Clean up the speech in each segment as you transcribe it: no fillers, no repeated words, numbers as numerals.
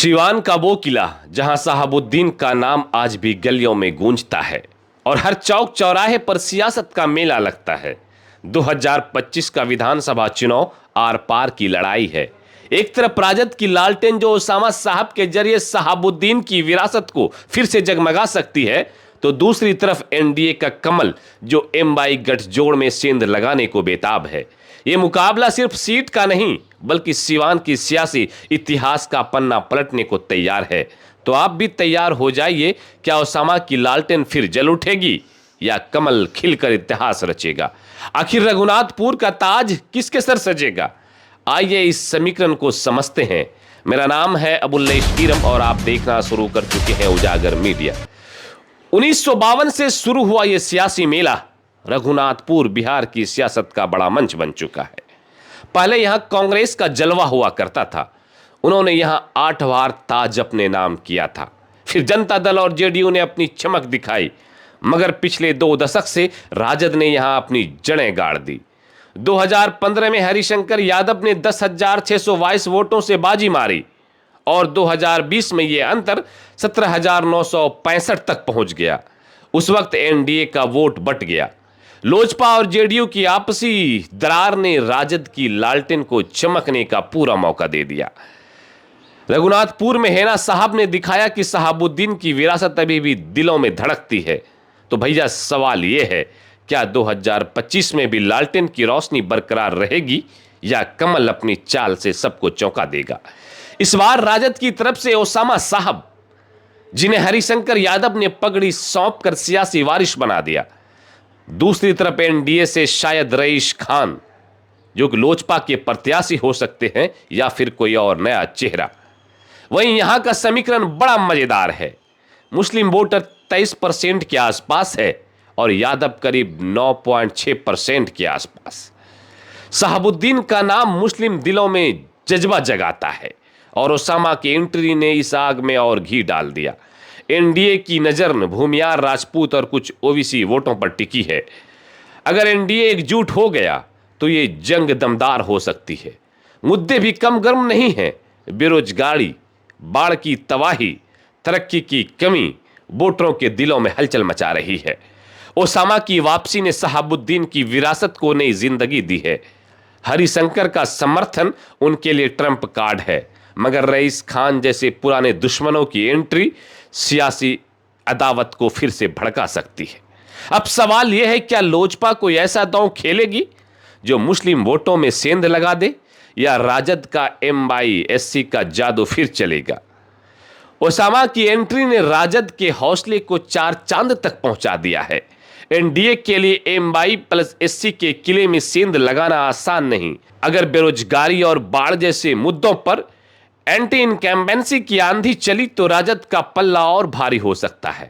सिवान का वो किला जहां साहबुद्दीन का नाम आज भी गलियों में गूंजता है और हर चौक चौराहे पर सियासत का मेला लगता है। 2025 का विधानसभा चुनाव आर पार की लड़ाई है। एक तरफ राजद की लालटेन जो ओसामा साहब के जरिए साहबुद्दीन की विरासत को फिर से जगमगा सकती है, तो दूसरी तरफ एनडीए का कमल जो एमवाई गठजोड़ में सेंध लगाने को बेताब है। ये मुकाबला सिर्फ सीट का नहीं बल्कि सिवान की सियासी इतिहास का पन्ना पलटने को तैयार है। तो आप भी तैयार हो जाइए। क्या ओसामा की लालटेन फिर जल उठेगी या कमल खिलकर इतिहास रचेगा? आखिर रघुनाथपुर का ताज किसके सर सजेगा? आइए इस समीकरण को समझते हैं। मेरा नाम है अबुल्लैश कीरम और आप देखना शुरू कर चुके हैं उजागर मीडिया। 1952 से शुरू हुआ यह सियासी मेला रघुनाथपुर बिहार की सियासत का बड़ा मंच बन चुका है। पहले यहां कांग्रेस का जलवा हुआ करता था। उन्होंने यहां 8 बार ताज अपने नाम किया था। फिर जनता दल और जेडीयू ने अपनी चमक दिखाई, मगर पिछले 2 दशक से राजद ने यहां अपनी जड़ें गाड़ दी। 2015 में हरिशंकर यादव ने 10,622 वोटों से बाजी मारी और 2020 में यह अंतर 17,965 तक पहुंच गया। उस वक्त एनडीए का वोट बट गया। लोजपा और जेडीयू की आपसी दरार ने राजद की लालटेन को चमकने का पूरा मौका दे दिया। रघुनाथपुर में हेना साहब ने दिखाया कि साहबुद्दीन की विरासत अभी भी दिलों में धड़कती है। तो भैया सवाल यह है, क्या 2025 में भी लालटेन की रोशनी बरकरार रहेगी या कमल अपनी चाल से सबको चौंका देगा? इस बार राजद की तरफ से ओसामा साहब, जिन्हें हरिशंकर यादव ने पगड़ी सौंपकर सियासी वारिस बना दिया। दूसरी तरफ एनडीए से शायद रईस खान, जो कि लोजपा के प्रत्याशी हो सकते हैं या फिर कोई और नया चेहरा। वहीं यहां का समीकरण बड़ा मजेदार है। मुस्लिम वोटर 23% के आसपास है और यादव करीब 9.6% के आसपास। साहबुद्दीन का नाम मुस्लिम दिलों में जज्बा जगाता है और ओसामा की एंट्री ने इस आग में और घी डाल दिया। एनडीए की नजर भूमियार, राजपूत और कुछ ओबीसी वोटों पर टिकी है। अगर एनडीए एकजुट हो गया तो ये जंग दमदार हो सकती है। मुद्दे भी कम गर्म नहीं हैं। बेरोजगारी, बाढ़ की तबाही, तरक्की की कमी वोटरों के दिलों में हलचल मचा रही है। ओसामा की वापसी ने साहबुद्दीन की विरासत को नई जिंदगी दी है। हरिशंकर का समर्थन उनके लिए ट्रंप कार्ड है, मगर रईस खान जैसे पुराने दुश्मनों की एंट्री सियासी अदावत को फिर से भड़का सकती है। अब सवाल यह है, क्या लोजपा कोई ऐसा दांव खेलेगी जो मुस्लिम वोटों में सेंध लगा दे, या राजद का MYSC का जादू फिर चलेगा? ओसामा की एंट्री ने राजद के हौसले को 4 चांद तक पहुंचा दिया है। एनडीए के लिए MY+SC के किले में सेंध लगाना आसान नहीं। अगर बेरोजगारी और बाढ़ जैसे मुद्दों पर एंटी इनकम्बेंसी की आंधी चली तो राजद का पल्ला और भारी हो सकता है।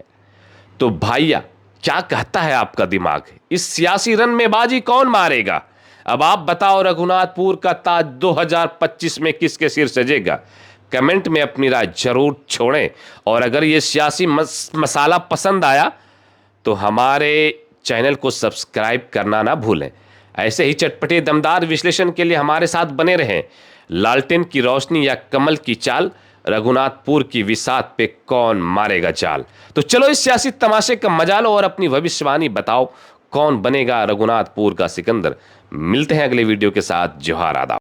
तो भाइया, क्या कहता है आपका दिमाग? इस सियासी रन में बाजी कौन मारेगा? अब आप बताओ, रघुनाथपुर का ताज 2025 में किसके सिर सजेगा? कमेंट में अपनी राय जरूर छोड़ें और अगर ये सियासी मसाला पसंद आया तो हमारे चैनल को सब्सक्राइब करना ना भूलें। ऐसे ही चटपटे दमदार विश्लेषण के लिए हमारे साथ बने रहें। लालटेन की रोशनी या कमल की चाल, रघुनाथपुर की विसात पे कौन मारेगा चाल? तो चलो इस सियासी तमाशे का मजा लो और अपनी भविष्यवाणी बताओ, कौन बनेगा रघुनाथपुर का सिकंदर? मिलते हैं अगले वीडियो के साथ। जोहार, आदाब।